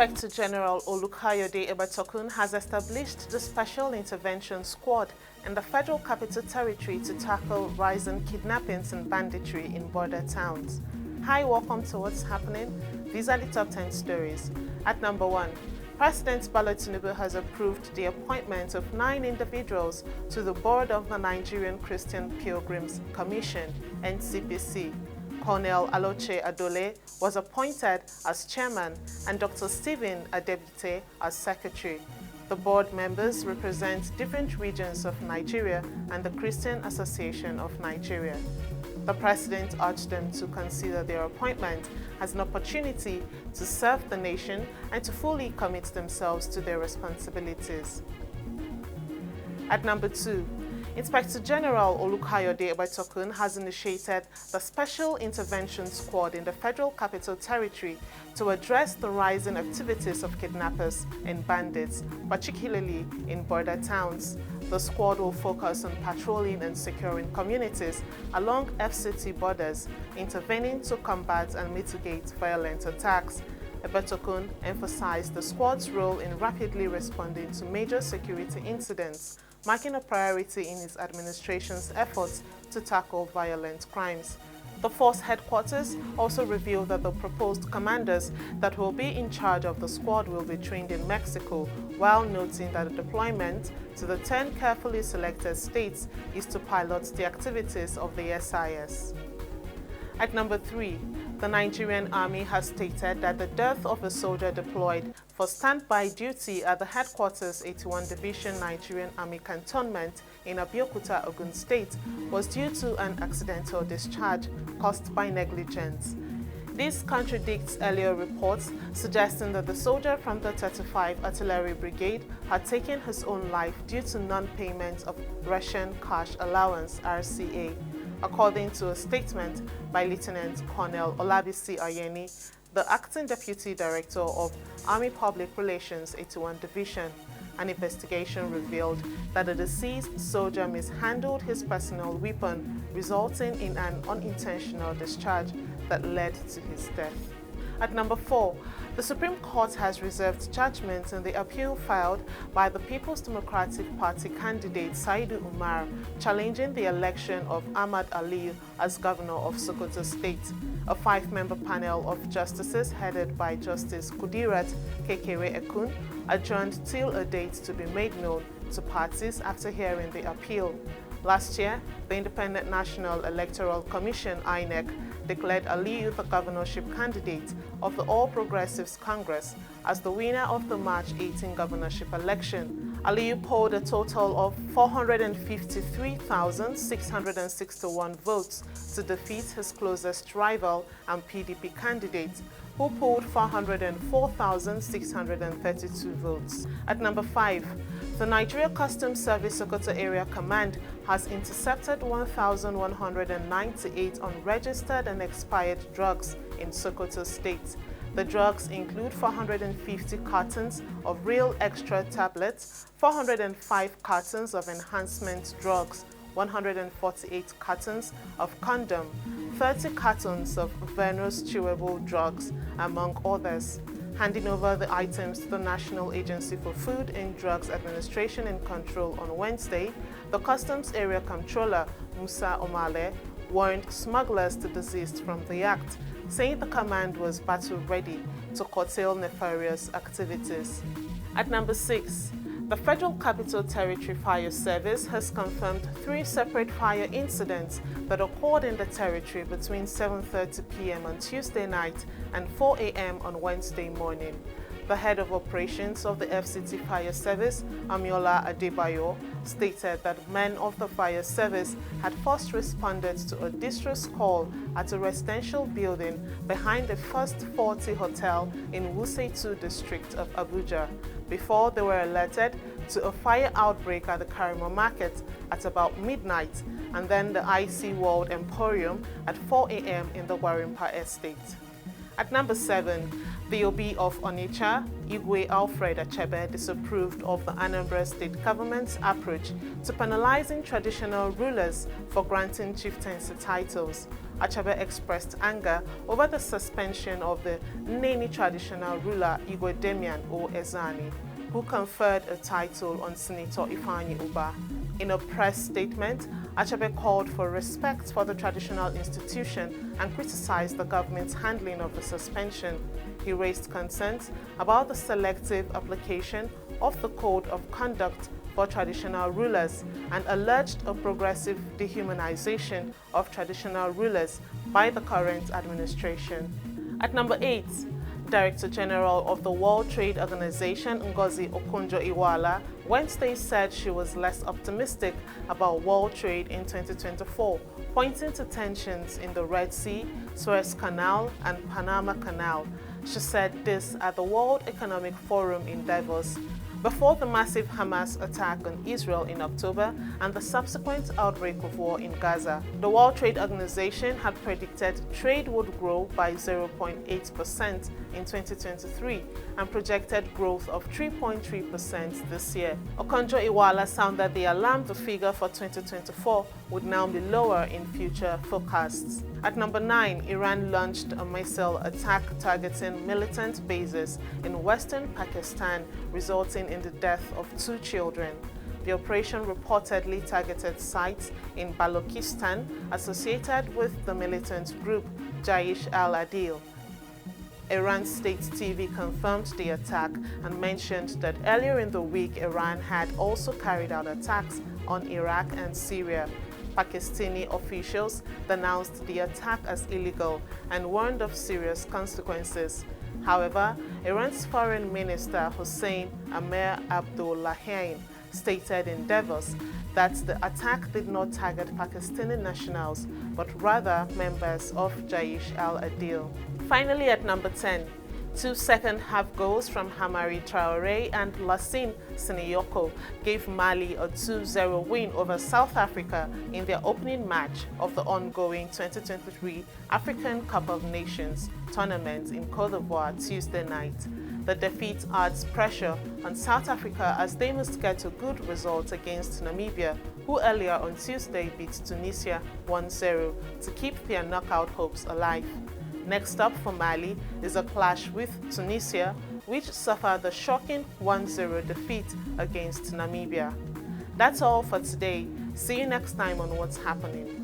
Inspector General Olukayode Ebatokun has established the Special Intervention Squad in the Federal Capital Territory to tackle rising kidnappings and banditry in border towns. Hi, welcome to What's Happening. These are the top 10 stories. At number 1, President Tinubu has approved the appointment of 9 individuals to the board of the Nigerian Christian Pilgrims Commission, NCPC. Colonel Aloche Adole was appointed as chairman and Dr. Stephen Adebute as secretary. The board members represent different regions of Nigeria and the Christian Association of Nigeria. The president urged them to consider their appointment as an opportunity to serve the nation and to fully commit themselves to their responsibilities. At number 2, Inspector General Olukayode Ebatokun has initiated the Special Intervention Squad in the Federal Capital Territory to address the rising activities of kidnappers and bandits, particularly in border towns. The squad will focus on patrolling and securing communities along FCT borders, intervening to combat and mitigate violent attacks. Ebatokun emphasized the squad's role in rapidly responding to major security incidents, marking a priority in his administration's efforts to tackle violent crimes. The force headquarters also revealed that the proposed commanders that will be in charge of the squad will be trained in Mexico, while noting that the deployment to the 10 carefully selected states is to pilot the activities of the SIS. At number 3, the Nigerian Army has stated that the death of a soldier deployed for standby duty at the Headquarters 81 Division Nigerian Army Cantonment in Abeokuta, Ogun State was due to an accidental discharge caused by negligence. This contradicts earlier reports suggesting that the soldier from the 35 Artillery Brigade had taken his own life due to non-payment of Ration Cash Allowance (RCA). According to a statement by Lieutenant Colonel Olabisi Ayeni, the Acting Deputy Director of Army Public Relations 81 Division, an investigation revealed that the deceased soldier mishandled his personal weapon, resulting in an unintentional discharge that led to his death. At number 4, the Supreme Court has reserved judgment in the appeal filed by the People's Democratic Party candidate Saidu Umar, challenging the election of Ahmad Aliyu as governor of Sokoto State. A 5-member panel of justices headed by Justice Kudirat Kekere Ekun adjourned till a date to be made known to parties after hearing the appeal. Last year, the Independent National Electoral Commission (INEC) declared Aliyu the governorship candidate of the All Progressives Congress as the winner of the March 18 governorship election. Aliyu polled a total of 453,661 votes to defeat his closest rival and PDP candidate, who polled 404,632 votes. At number 5, the Nigeria Customs Service Sokoto Area Command has intercepted 1,198 unregistered and expired drugs in Sokoto State. The drugs include 450 cartons of real extra tablets, 405 cartons of enhancement drugs, 148 cartons of condom, 30 cartons of venous chewable drugs, among others. Handing over the items to the National Agency for Food and Drugs Administration and Control on Wednesday, the Customs Area Controller, Musa Omale, warned smugglers to desist from the act, saying the command was battle-ready to curtail nefarious activities. At number 6, the Federal Capital Territory Fire Service has confirmed 3 separate fire incidents that occurred in the territory between 7:30 p.m. on Tuesday night and 4 a.m. on Wednesday morning. The head of operations of the FCT Fire Service, Amiola Adebayo, stated that men of the fire service had first responded to a distress call at a residential building behind the First 40 Hotel in Wuse 2 district of Abuja, before they were alerted to a fire outbreak at the Karmo market at about midnight, and then the IC World Emporium at 4 a.m. in the Gwarinpa estate. At number 7, the Obi of Onitsha, Igwe Alfred Achebe, disapproved of the Anambra state government's approach to penalizing traditional rulers for granting chieftaincy titles. Achebe expressed anger over the suspension of the Nneni traditional ruler Igwe Damian O Ezani, who conferred a title on Senator Ifeanyi Ubah. In a press statement, Achebe called for respect for the traditional institution and criticized the government's handling of the suspension. He raised concerns about the selective application of the Code of Conduct for traditional rulers and alleged a progressive dehumanization of traditional rulers by the current administration. At number 8, Director General of the World Trade Organization Ngozi Okonjo-Iweala Wednesday said she was less optimistic about world trade in 2024, pointing to tensions in the Red Sea, Suez Canal, and Panama Canal. She said this at the World Economic Forum in Davos, before the massive Hamas attack on Israel in October and the subsequent outbreak of war in Gaza. The World Trade Organization had predicted trade would grow by 0.8% in 2023 and projected growth of 3.3% this year. Okonjo-Iweala sounded the alarm the figure for 2024 would now be lower in future forecasts. At number 9, Iran launched a missile attack targeting militant bases in western Pakistan, resulting in the death of 2 children. The operation reportedly targeted sites in Balochistan associated with the militant group Jaish al-Adil. Iran State TV confirmed the attack and mentioned that earlier in the week Iran had also carried out attacks on Iraq and Syria. Pakistani officials denounced the attack as illegal and warned of serious consequences. However, Iran's Foreign Minister Hossein Amir-Abdollahian stated in Davos that the attack did not target Pakistani nationals, but rather members of Jaish al-Adil. Finally, at number 10, 2 second-half goals from Hamari Traoré and Lassine Siniyoko gave Mali a 2-0 win over South Africa in their opening match of the ongoing 2023 African Cup of Nations tournament in Côte d'Ivoire Tuesday night. The defeat adds pressure on South Africa as they must get a good result against Namibia, who earlier on Tuesday beat Tunisia 1-0 to keep their knockout hopes alive. Next up for Mali is a clash with Tunisia, which suffered the shocking 1-0 defeat against Namibia. That's all for today. See you next time on What's Happening.